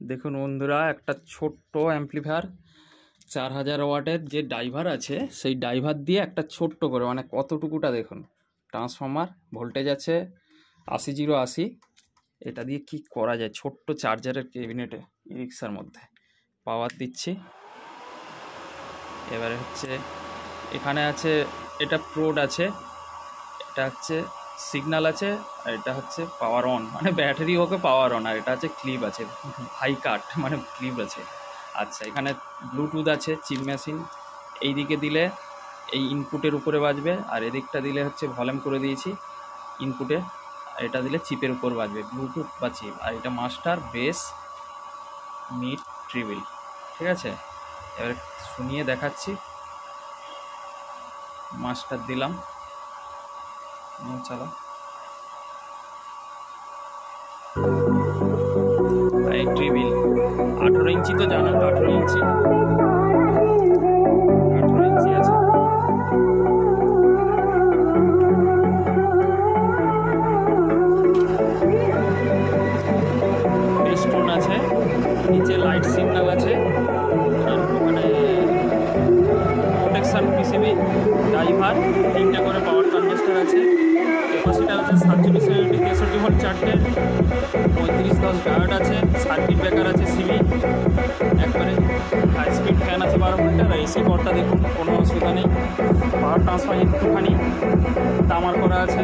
দেখুন বন্ধুরা, একটা ছোট্ট অ্যাম্পলিফায়ার 4000 ওয়াটের যে ড্রাইভার আছে, সেই ড্রাইভার দিয়ে একটা ছোট্ট করে মানে কতটুকুটা দেখুন, ট্রান্সফর্মার ভোল্টেজ আছে 80/80। এটা দিয়ে কি করা যায়, ছোট্ট চার্জারের ক্যাবিনেটে ই রিক্সার মধ্যে পাওয়ার দিচ্ছি। এবারে হচ্ছে এখানে আছে, এটা প্রোড আছে, এটা হচ্ছে সিগন্যাল আছে, আর এটা হচ্ছে পাওয়ার অন, মানে ব্যাটারি ওকে পাওয়ার অন, আর এটা হচ্ছে ক্লিপ আছে, হাই কাট মানে ক্লিপ আছে। আচ্ছা, এখানে ব্লুটুথ আছে, চিপ মেশিন। এই দিকে দিলে এই ইনপুটের উপরে বাজবে, আর এদিকটা দিলে হচ্ছে ভলিউম করে দিয়েছি ইনপুটে, এটা দিলে চিপের উপর বাজবে, ব্লুটুথ বা চিপ। আর এটা মাস্টার, বেস, মিড, ট্রিবল। ঠিক আছে, এবারে শুনিয়ে দেখাচ্ছি। মাস্টার দিলাম, চালা। এই ট্রিবল 18 ইঞ্চি তো জানেন, 18 ইঞ্চি আছে। বেস্টোন আছে, নিচে লাইট সিগন্যাল আছে, আর ওখানে প্রোটেকশন পিসিবি, ড্রাইভার, 3টে করে পাওয়ার ট্রানজিস্টার আছে। ক্যাপাসিটার আছে 47 ইউনিট 63 ভোল্ট, 4টে 3510 ডায়োড আছে। সার্কিট ব্রেকার আছে সিবি, একবারে হাই স্পিড ফ্যান আছে 12 ভোল্টের। আর এসি পর্দা দেখুন, কোনো অসুবিধা নেই। পাওয়ার ট্রান্সফার একটুখানি তামার করা আছে।